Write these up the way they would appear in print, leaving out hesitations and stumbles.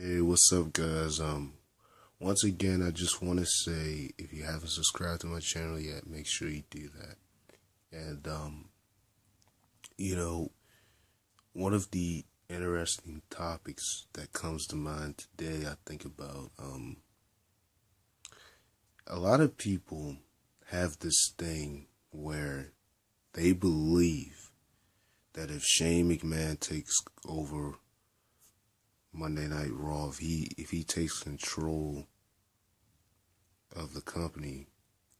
Hey, what's up, guys? Once again, I just want to say, if you haven't subscribed to my channel yet, make sure you do that. And you know, one of the interesting topics that comes to mind today, I think about, a lot of people have this thing where they believe that if Shane McMahon takes over Monday Night Raw, if he takes control of the company,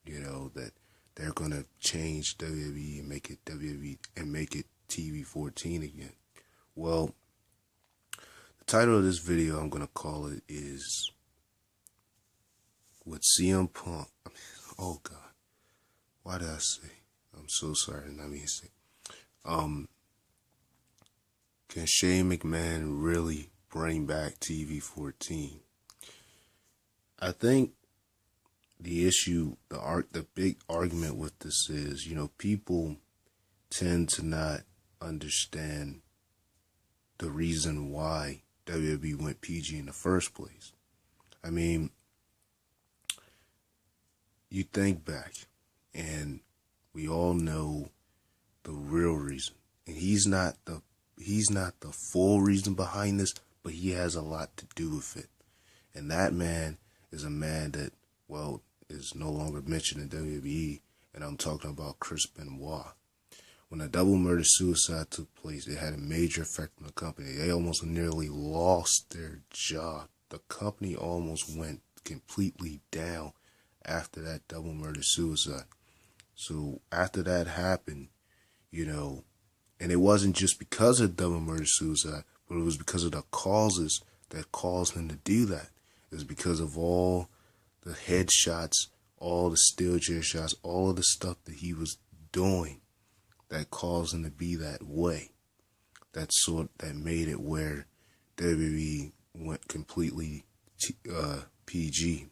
that they're gonna change WWE and make it WWE and make it TV-14 again. Well, the title of this video, I'm gonna call it, is with CM Punk. Oh God, why did I say? I'm so sorry. I mean, say, can Shane McMahon really bring back TV-14? I think the issue, the big argument with this is, people tend to not understand the reason why WWE went PG in the first place. I mean, you think back, and we all know the real reason. And he's not the full reason behind this, but he has a lot to do with it. And that man is a man that, well, is no longer mentioned in WWE, and I'm talking about Chris Benoit. When a double murder suicide took place, it had a major effect on the company. They almost nearly lost their job. The company almost went completely down after that double murder suicide. So after that happened, and it wasn't just because of double murder suicide, but it was because of the causes that caused him to do that. It was because of all the headshots, all the steel chair shots, all of the stuff that he was doing that caused him to be that way. That made it where WWE went completely PG.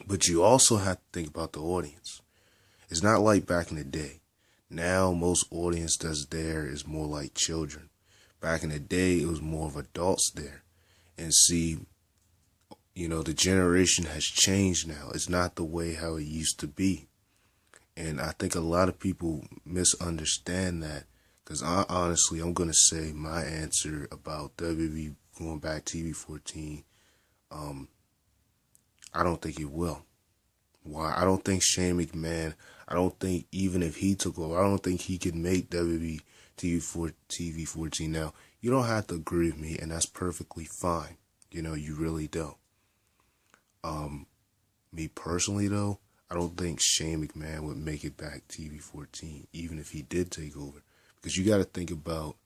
But you also have to think about the audience. It's not like back in the day. Now most audience that's there is more like children. Back in the day, it was more of adults there. And see, the generation has changed now. It's not the way how it used to be. And I think a lot of people misunderstand that. Because I'm going to say my answer about WWE going back TV-14. I don't think it will. Why? I don't think Shane McMahon, I don't think even if he took over, I don't think he could make WWE TV-14. Now, you don't have to agree with me, and that's perfectly fine. You really don't. Me personally, though, I don't think Shane McMahon would make it back TV-14, even if he did take over. Because you got to think about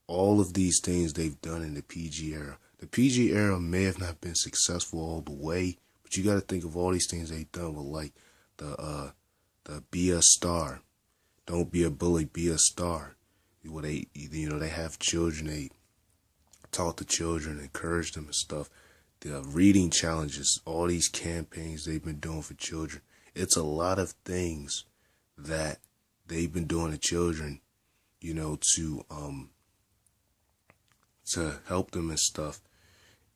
all of these things they've done in the PG era. The PG era may have not been successful all the way, but you got to think of all these things they've done with, like, the be a star. Don't be a bully, be a star. Where they have children, they talk to children, encourage them and stuff. The reading challenges, all these campaigns they've been doing for children. It's a lot of things that they've been doing to children, to help them and stuff.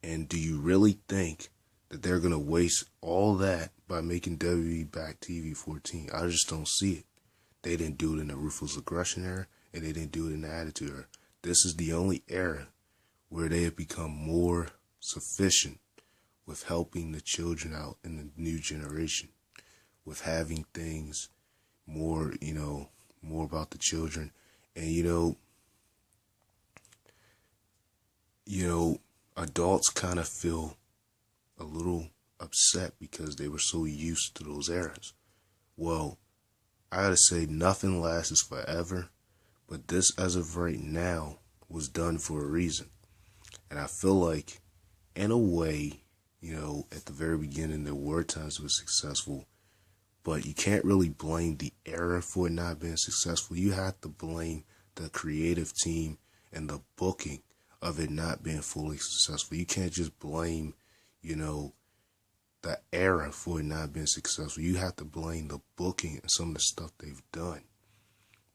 And do you really think that they're going to waste all that by making WWE back TV-14? I just don't see it. They didn't do it in the Ruthless Aggression era, and they didn't do it in the Attitude era. This is the only era where they have become more sufficient with helping the children out in the new generation, with having things more, more about the children. And, adults kind of feel a little upset because they were so used to those eras. Well, I gotta say, nothing lasts forever, but this, as of right now, was done for a reason. And I feel like, in a way, at the very beginning, there were times it was successful, but you can't really blame the era for it not being successful. You have to blame the creative team and the booking of it not being fully successful. You can't just blame, the era for it not being successful. You have to blame the booking and some of the stuff they've done.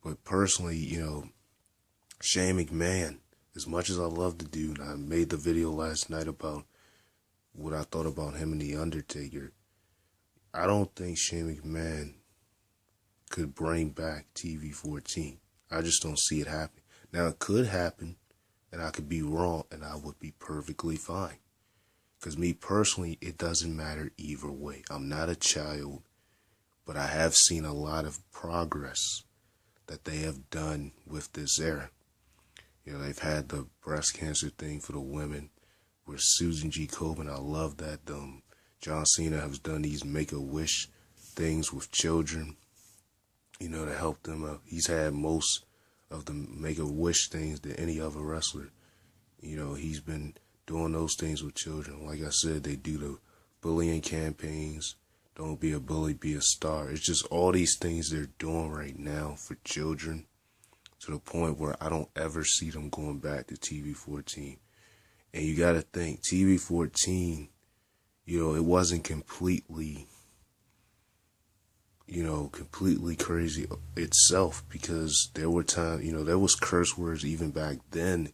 But personally, Shane McMahon, as much as I love the dude, I made the video last night about what I thought about him and The Undertaker. I don't think Shane McMahon could bring back TV-14. I just don't see it happening. Now, it could happen, and I could be wrong, and I would be perfectly fine. Because me personally, it doesn't matter either way. I'm not a child, but I have seen a lot of progress that they have done with this era. You know, they've had the breast cancer thing for the women with Susan G. Komen. I love that. John Cena has done these Make-A-Wish things with children, you know, to help them. He's had most of the Make-A-Wish things than any other wrestler. You know, he's been doing those things with children. Like I said, they do the bullying campaigns. Don't be a bully, be a star. It's just all these things they're doing right now for children, to the point where I don't ever see them going back to TV-14. And you got to think, TV-14, you know, it wasn't completely, you know, completely crazy itself, because there were times, you know, there was curse words even back then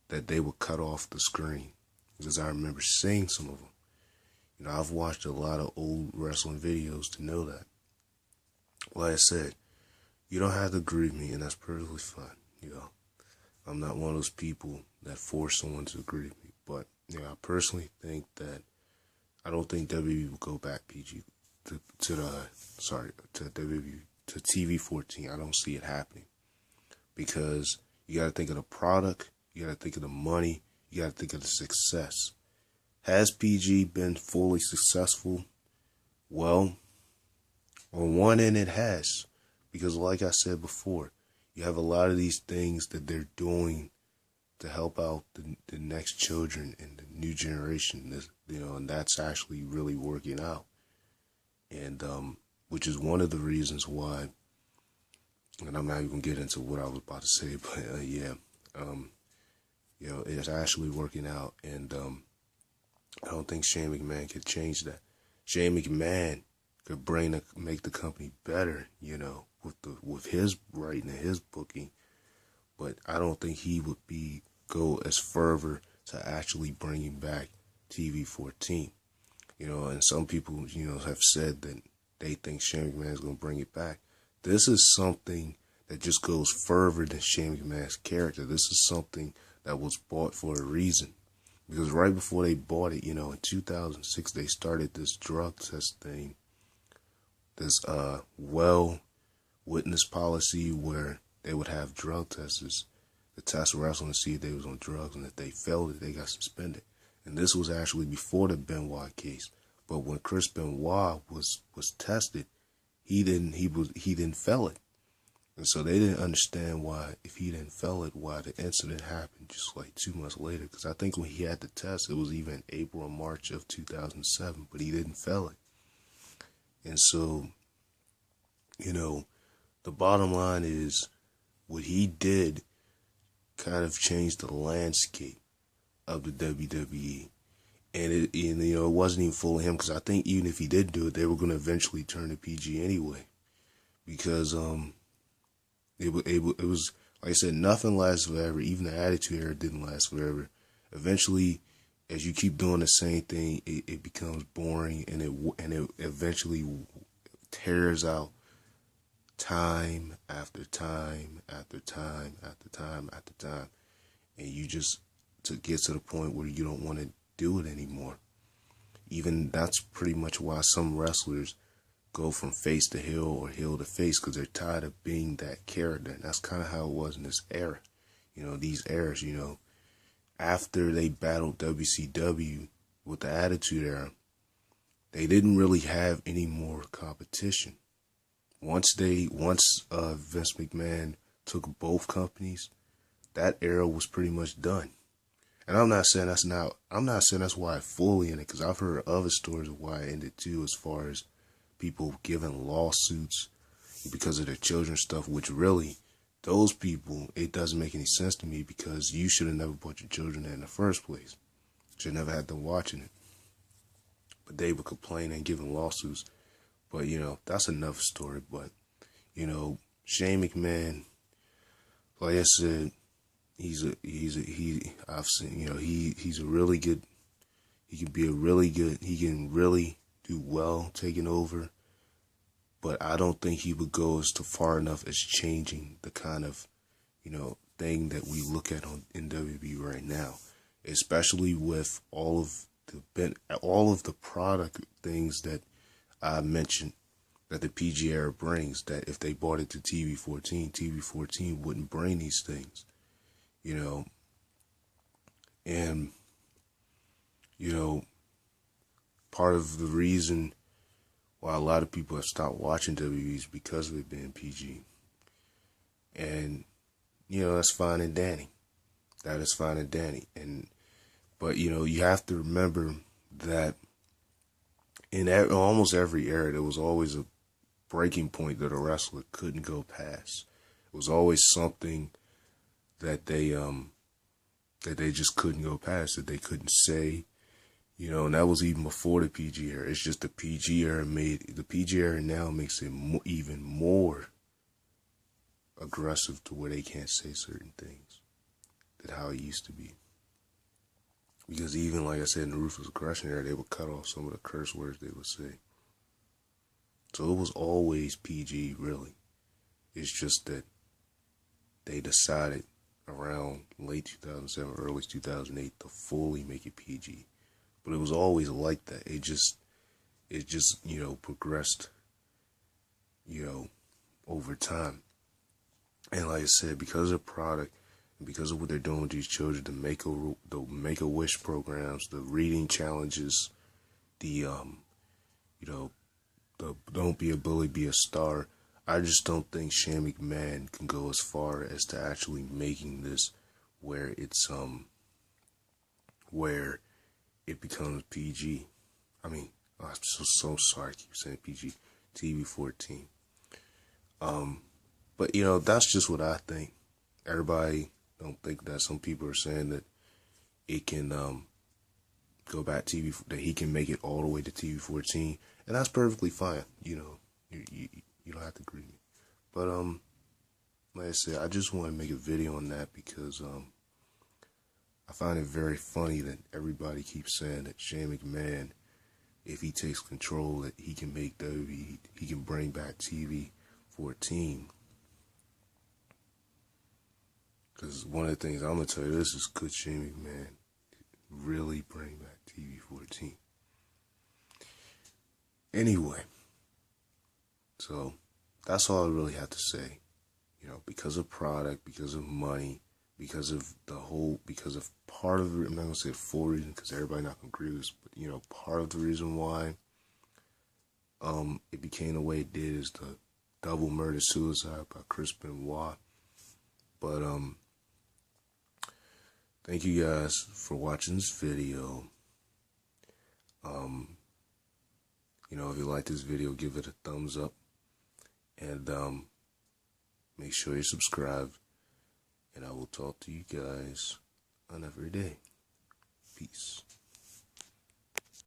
that they would cut off the screen, because I remember seeing some of them. You know, I've watched a lot of old wrestling videos to know that. Like I said, you don't have to agree with me, and that's perfectly fine. You know, I'm not one of those people that force someone to agree with me. But, you know, I personally think that I don't think WWE will go back to WWE, to TV-14. I don't see it happening, because you got to think of the product, you got to think of the money, you got to think of the success. Has PG been fully successful? Well, on one end it has, because like I said before, you have a lot of these things that they're doing to help out the next children and the new generation, you know, and that's actually really working out. And which is one of the reasons why, and I'm not even going to get into what I was about to say, but you know, it's actually working out, and I don't think Shane McMahon could change that. Shane McMahon could make the company better, you know, with his writing and his booking, but I don't think he would go as further to actually bringing back TV-14. You know, and some people, you know, have said that they think Shane McMahon is going to bring it back. This is something that just goes further than Shane McMahon's character. This is something that was bought for a reason. Because right before they bought it, you know, in 2006, they started this drug test thing, this witness policy where they would have drug testers to test wrestling to see if they was on drugs, and if they failed it, they got suspended. And this was actually before the Benoit case. But when Chris Benoit was tested, he didn't fail it. And so they didn't understand why, if he didn't fail it, why the incident happened just like 2 months later. Because I think when he had the test, it was even April or March of 2007, but he didn't fail it. And so, you know, the bottom line is what he did kind of changed the landscape of the WWE. And you know, it wasn't even full of him, because I think even if he did do it, they were going to eventually turn to PG anyway. Because, it was, like I said, nothing lasts forever. Even the Attitude Era didn't last forever. Eventually, as you keep doing the same thing, it becomes boring, and it eventually tears out time after time after time after time after time, and you just get to the point where you don't want to do it anymore. Even that's pretty much why some wrestlers go from face to heel or heel to face, because they're tired of being that character. And that's kind of how it was in this era. You know, these eras, you know, after they battled WCW with the Attitude Era, they didn't really have any more competition. Once Vince McMahon took both companies, that era was pretty much done. And I'm not saying that's why I fully ended, because I've heard other stories of why it ended too, as far as people giving lawsuits because of their children's stuff, which really, those people, it doesn't make any sense to me, because you should have never brought your children there in the first place. Should never had them watching it. But they were complaining and giving lawsuits. But, you know, that's another story. But, you know, Shane McMahon, like I said, I've seen, he's a really good, he can really do well taking over, but I don't think he would go as far enough as changing the kind of, thing that we look at in WWE right now, especially with all of the product things that I mentioned that the PG era brings, that if they bought it to TV-14 wouldn't bring these things, and, part of the reason why a lot of people have stopped watching WWE is because of it being PG. And, that's fine and dandy. That is fine and dandy. But, you have to remember that in almost every era, there was always a breaking point that a wrestler couldn't go past. It was always something that they just couldn't go past, that they couldn't say, and that was even before the PG era. It's just the PG era now makes it even more aggressive to where they can't say certain things than how it used to be. Because even, like I said, in the Ruthless Aggression era, they would cut off some of the curse words they would say. So it was always PG, really. It's just that they decided around late 2007, early 2008 to fully make it PG. But it was always like that. It just progressed, over time. And like I said, because of the product, and because of what they're doing with these children, the Make-A-Wish programs, the reading challenges, the Don't Be a Bully, Be a Star, I just don't think Shane McMahon can go as far as to actually making this where it's where it becomes PG. I mean, I'm so sorry I keep saying PG, TV-14. But that's just what I think. Everybody don't think that. Some people are saying that it can go back that he can make it all the way to TV-14, and that's perfectly fine. You don't have to agree with me. But like I said, I just want to make a video on that because I find it very funny that everybody keeps saying that Shane McMahon, if he takes control, that he can make WWE, he can bring back TV-14. Because one of the things I'm going to tell you this is, could Shane McMahon really bring back TV-14? Anyway, so that's all I really have to say. Because of product, because of money, because of part of the, I'm not going to say the full reason because everybody not going to agree with this, but part of the reason why it became the way it did is the double murder suicide by Chris Benoit. But thank you guys for watching this video. If you like this video, give it a thumbs up, and make sure you're subscribed, and I will talk to you guys on every day. Peace.